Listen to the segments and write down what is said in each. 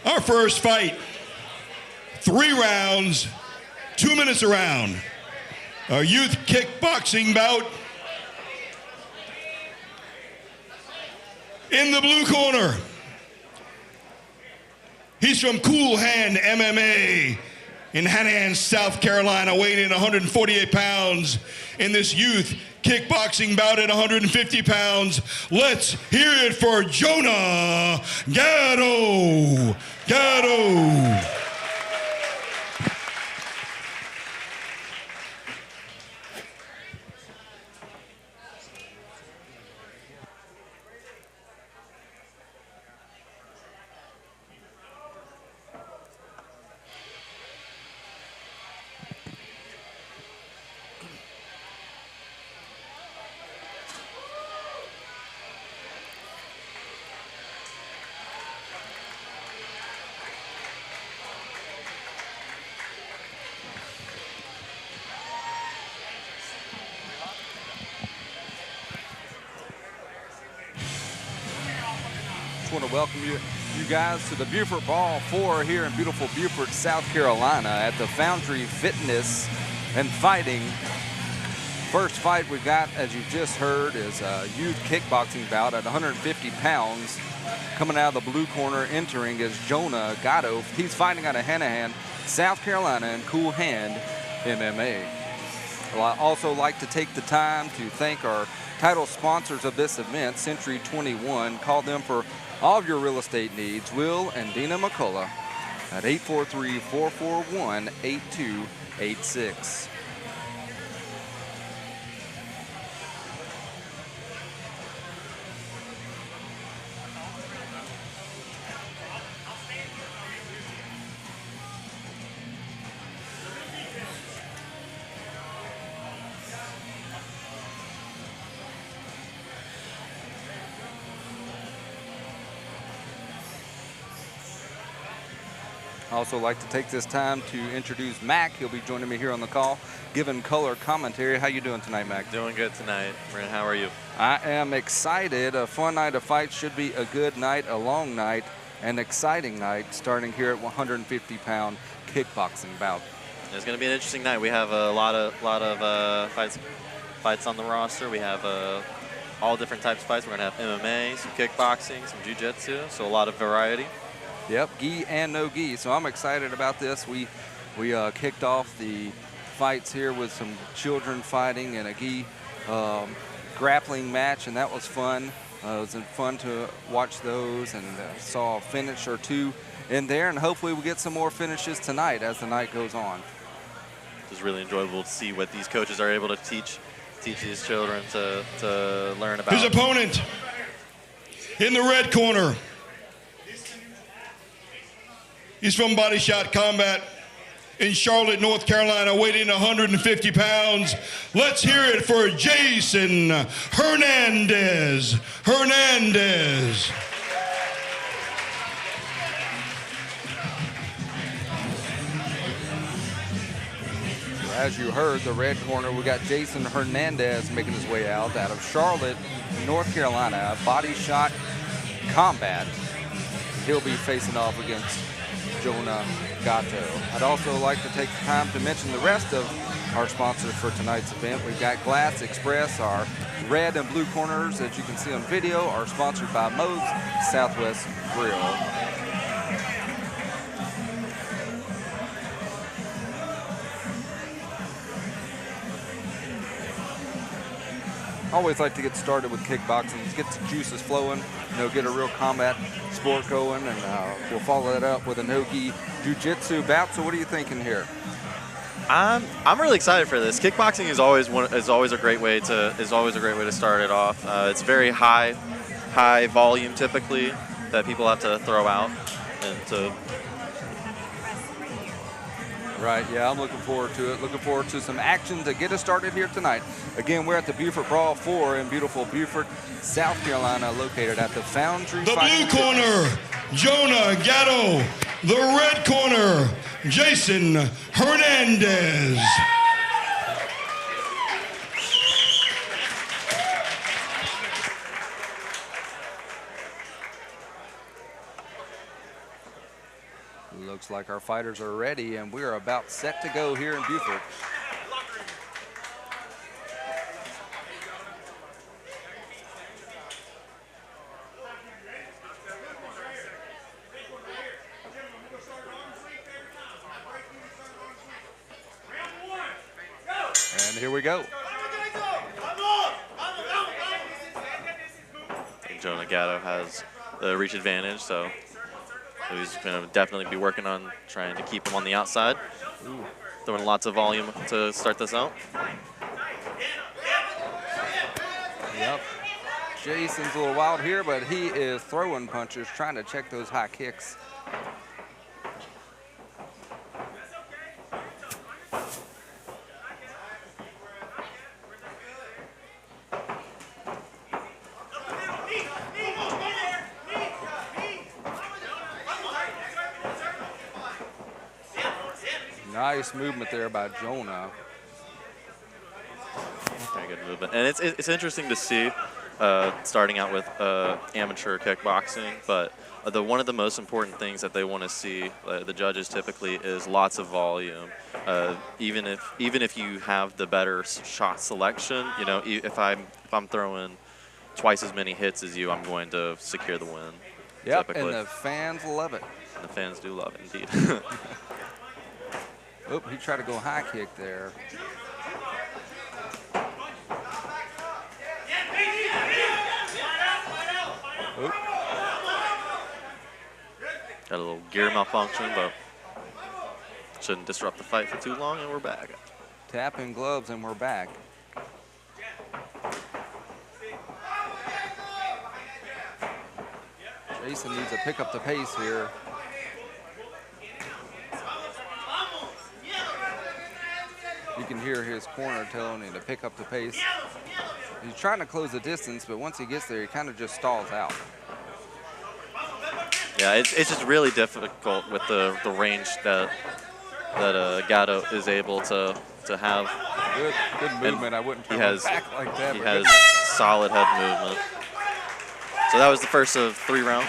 Our first fight, 3 rounds, 2 minutes a round. Our youth kickboxing bout. In the blue corner, he's from Cool Hand MMA in Hernandez, South Carolina, weighing in 148 pounds. In this youth kickboxing bout at 150 pounds, let's hear it for Jonah Gato. Gato. Want to welcome you guys to the Beaufort Brawl 4 here in beautiful Beaufort, South Carolina at the Foundry Fitness and Fighting. First fight we got, as you just heard, is a youth kickboxing bout at 150 pounds. Coming out of the blue corner, entering is Jonah Gato. He's fighting out of Hernandez, South Carolina, in Cool Hand MMA. Well, I also like to take the time to thank our title sponsors of this event, Century 21. Call them for all of your real estate needs. Will and Dina McCullough at 843-441-8286. I also like to take this time to introduce Mac. He'll be joining me here on the call, giving color commentary. How you doing tonight, Mac? Doing good tonight. Brent, how are you? I am excited. A fun night of fights should be a good night, a long night, an exciting night, starting here at 150-pound kickboxing bout. It's going to be an interesting night. We have a lot of fights on the roster. We have all different types of fights. We're going to have MMA, some kickboxing, some jiu-jitsu, so a lot of variety. Yep, gi and no gi. So I'm excited about this. We kicked off the fights here with some children fighting and a gi grappling match, and that was fun. It was fun to watch those, and saw a finish or two in there, and hopefully we'll get some more finishes tonight as the night goes on. It's really enjoyable to see what these coaches are able to teach these children to learn about. His opponent in the red corner. He's from Body Shot Combat in Charlotte, North Carolina, weighing 150 pounds. Let's hear it for Jason Hernandez. Hernandez. As you heard, the red corner, we got Jason Hernandez making his way out of Charlotte, North Carolina, Body Shot Combat. He'll be facing off against Jonah Gato. I'd also like to take the time to mention the rest of our sponsors for tonight's event. We've got Glass Express. Our red and blue corners, as you can see on video, are sponsored by Moe's Southwest Grill. Always like to get started with kickboxing, get the juices flowing, get a real combat sport going, and we'll follow that up with a no-gi jiu-jitsu bout. So what are you thinking here? I'm really excited for this. Kickboxing is always a great way to start it off. It's very high volume typically that people have to throw out, and to. Right, yeah, I'm looking forward to it. Looking forward to some action to get us started here tonight. Again, we're at the Beaufort Brawl 4 in beautiful Beaufort, South Carolina, located at the Foundry. The blue corner, Jonah Gato. The red corner, Jason Hernandez. Looks like our fighters are ready, and we are about set to go here in Beaufort. And here we go. Jonah Gato has the reach advantage, so he's going to definitely be working on trying to keep him on the outside. Ooh. Throwing lots of volume to start this out. Yep. Jason's a little wild here, but he is throwing punches, trying to check those high kicks. Nice movement there by Jonah. Very good movement. And it's interesting to see starting out with amateur kickboxing, but one of the most important things that they want to see, the judges typically, is lots of volume. Even if you have the better shot selection, you know, if I'm throwing twice as many hits as you, I'm going to secure the win. Yep, typically. and the fans love it. And the fans do love it, indeed. Oop, he tried to go high kick there. Oop. Got a little gear malfunction, but shouldn't disrupt the fight for too long, and we're back. Tapping gloves, and we're back. Jason needs to pick up the pace here. You can hear his corner telling him to pick up the pace. He's trying to close the distance, but once he gets there, he kind of just stalls out. Yeah, it's just really difficult with the range that Gato is able to have. Good movement. I wouldn't turn back like that. He has solid head movement. So that was the first of 3 rounds,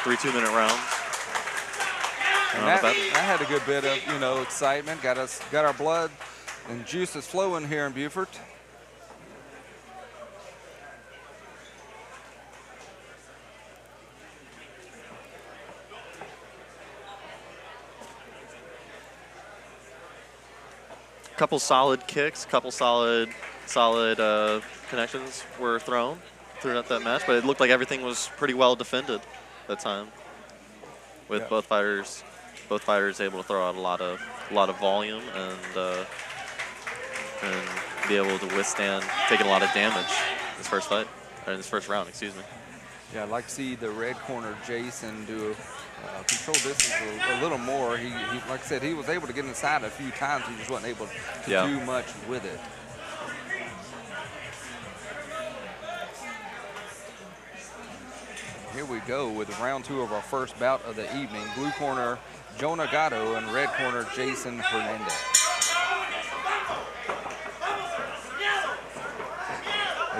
3 2-minute rounds. And that had a good bit of, you know, excitement. Got our blood and juices flowing here in Beaufort. Couple solid kicks, couple solid connections were thrown throughout that match, but it looked like everything was pretty well defended that time. With both fighters able to throw out a lot of volume and be able to withstand taking a lot of damage in this first fight, or in this first round, excuse me. Yeah, I'd like to see the red corner Jason do control distance a little more. He, like I said, he was able to get inside a few times. He just wasn't able to do much with it. Here we go with round 2 of our first bout of the evening. Blue corner, Jonah Gato, and red corner, Jason Hernandez.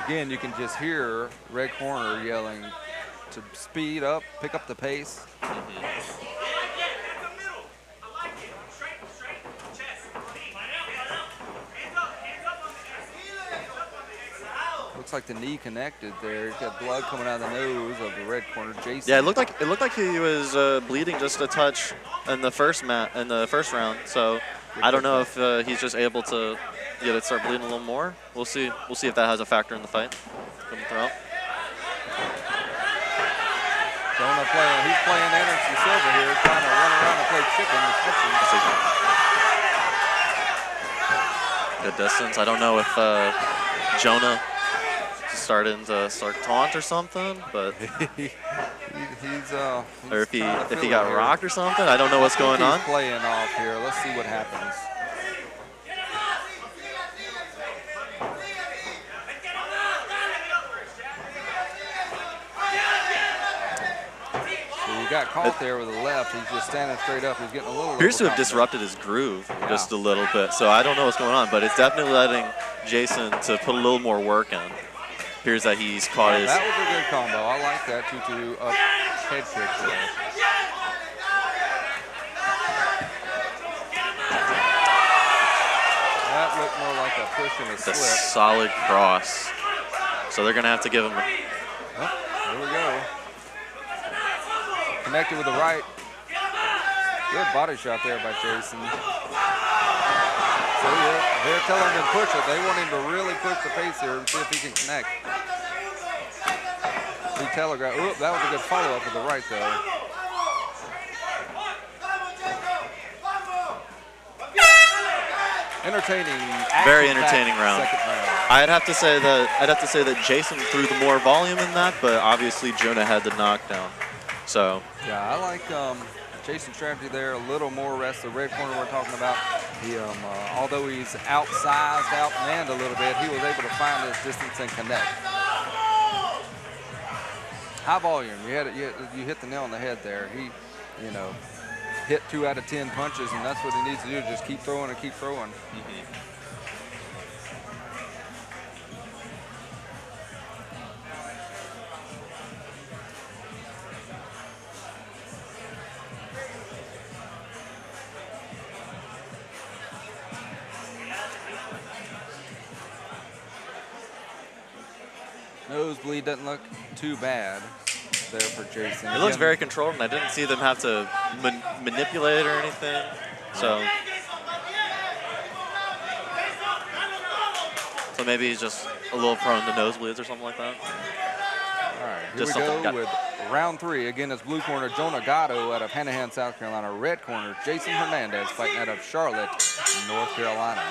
Again, you can just hear red corner yelling to speed up, pick up the pace. Looks like the knee connected there. He's got blood coming out of the nose of the red corner, Jason. Yeah, it looked like he was bleeding just a touch in the first round. So I don't know if he's just able to get it start bleeding a little more. We'll see. We'll see if that has a factor in the fight coming throughout. Jonah playing. He's playing Anderson Silva here, trying to run around and play chicken. Good distance. I don't know if Jonah starting to taunt or something, but or if he got rocked or something. I don't know what's going on. He's playing off here. Let's see what happens. He got caught there with the left. He's just standing straight up. He's getting a little. Appears to have disrupted his groove just a little bit. So I don't know what's going on, but it's definitely letting Jason to put a little more work in. Appears that he's caught his. That was a good combo. I like that 2-2 up head kick there. looked more like a push and a It's a slip. solid cross. So they're going to have to give him Oh, here we go. Connected with the right. Good body shot there by Jason. So yeah, they're telling him to push it. They want him to really push the pace here and see if he can connect. He telegraphed. Oop, that was a good follow-up with the right, though. Entertaining, very entertaining round. Second round. I'd have to say that Jason threw the more volume in that, but obviously Jonah had the knockdown. So yeah, I like Jason's strategy there. A little more rest. The red corner we're talking about. He, although he's outsized, outmanned a little bit, he was able to find his distance and connect. High volume. You hit the nail on the head there. He, hit 2 out of 10 punches, and that's what he needs to do. Just keep throwing and keep throwing. Nosebleed doesn't look too bad there for Jason. it looks very controlled, and I didn't see them have to manipulate or anything. So maybe he's just a little prone to nosebleeds or something like that. All right, here Just we something go with round 3. Again, it's blue corner Jonah Gato out of Hernandez, South Carolina. Red corner Jason Hernandez fighting out of Charlotte, North Carolina.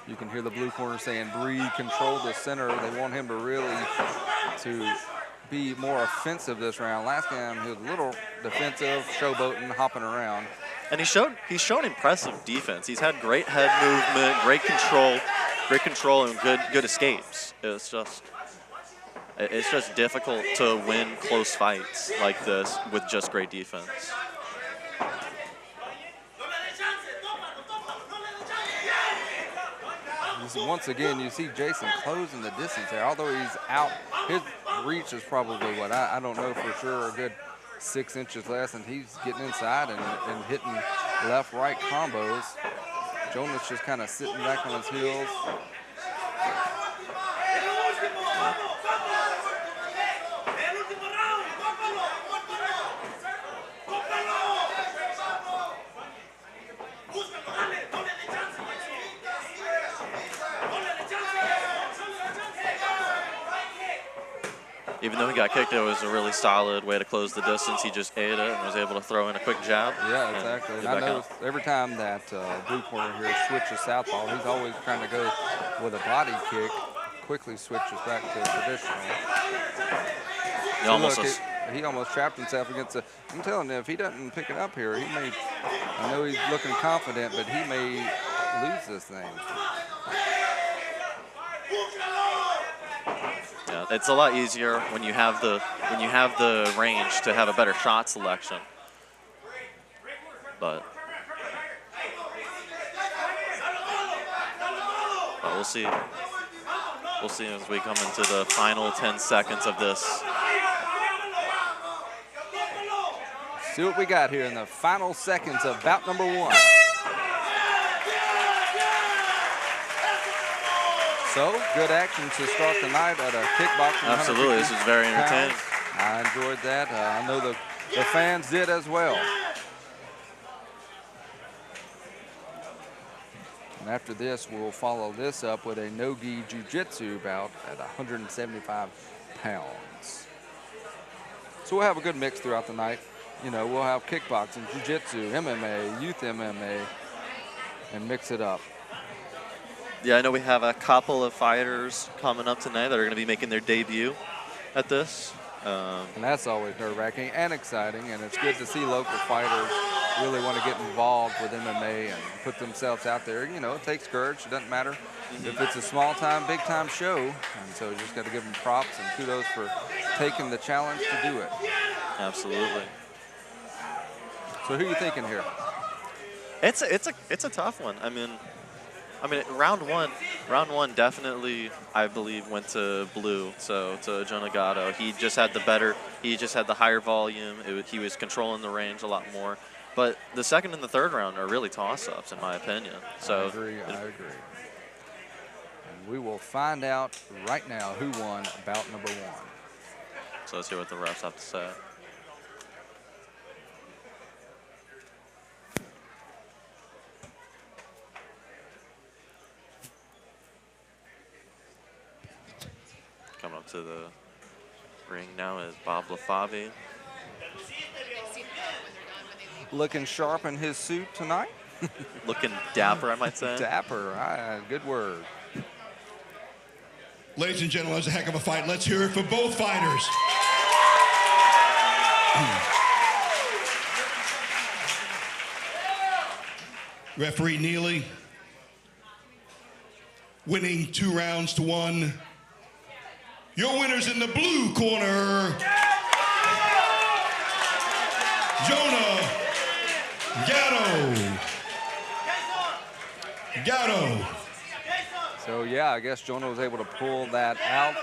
You can hear the blue corner saying, breathe, control the center. They want him to really be more offensive this round. Last time he was a little defensive, showboating, hopping around. And he's shown impressive defense. He's had great head movement, great control, and good escapes. It's just difficult to win close fights like this with just great defense. Once again, you see Jason closing the distance there. Although he's out, his reach is probably what I don't know for sure, a good 6 inches less, and he's getting inside and hitting left-right combos. Jonah's just kind of sitting back on his heels. Even though he got kicked, it was a really solid way to close the distance. He just ate it and was able to throw in a quick jab. Yeah, exactly. And I noticed every time that blue corner here switches southpaw, he's always trying to go with a body kick, quickly switches back to traditional. He almost trapped himself against a, I'm telling you, if he doesn't pick it up here, he may, I know he's looking confident, but he may lose this thing. Yeah, it's a lot easier when you have the range to have a better shot selection. But we'll see. We'll see as we come into the final 10 seconds of this. See what we got here in the final seconds of bout number 1. So, good action to start the night at a kickboxing. Absolutely, this was very entertaining. I enjoyed that. I know the fans did as well. And after this, we'll follow this up with a no-gi jiu-jitsu bout at 175 pounds. So we'll have a good mix throughout the night. You know, we'll have kickboxing, jiu-jitsu, MMA, youth MMA, and mix it up. Yeah, I know we have a couple of fighters coming up tonight that are going to be making their debut at this. And that's always nerve-wracking and exciting, and it's good to see local fighters really want to get involved with MMA and put themselves out there. You know, it takes courage. It doesn't matter if it's a small-time, big-time show. And so you just got to give them props and kudos for taking the challenge to do it. Absolutely. So who are you thinking here? It's a tough one. I mean, I mean, round one definitely, I believe, went to blue. So to Jonah Gato, he just had the higher volume. He was controlling the range a lot more. But the second and the third round are really toss-ups, in my opinion. So I agree. And we will find out right now who won bout number 1. So let's hear what the refs have to say. Coming up to the ring now is Bob LaFavi. Looking sharp in his suit tonight. Looking dapper, I might say. Dapper, good word. Ladies and gentlemen, that was a heck of a fight. Let's hear it for both fighters. Referee Neely winning 2 rounds to 1. Your winners in the blue corner, Jonah Gato. So yeah, I guess Jonah was able to pull that out.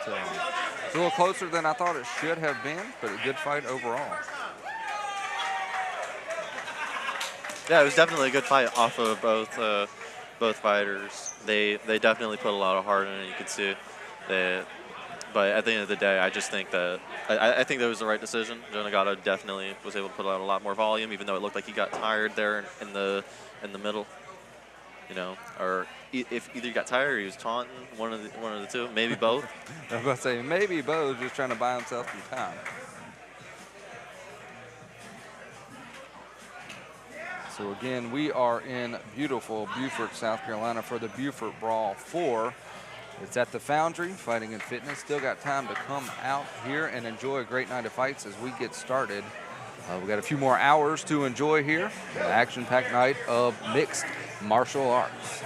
It's a little closer than I thought it should have been, but a good fight overall. Yeah, it was definitely a good fight off of both fighters. They definitely put a lot of heart in it. You could see that. But at the end of the day, I just think that I think that was the right decision. Jonah Gato definitely was able to put out a lot more volume, even though it looked like he got tired there in the middle. You know, or if either he got tired or he was taunting, one of the two, maybe both. I was about to say maybe both, just trying to buy himself some time. So again, we are in beautiful Beaufort, South Carolina for the Beaufort Brawl 4. It's at the Foundry, Fighting and Fitness. Still got time to come out here and enjoy a great night of fights as we get started. We got a few more hours to enjoy here. An action-packed night of mixed martial arts.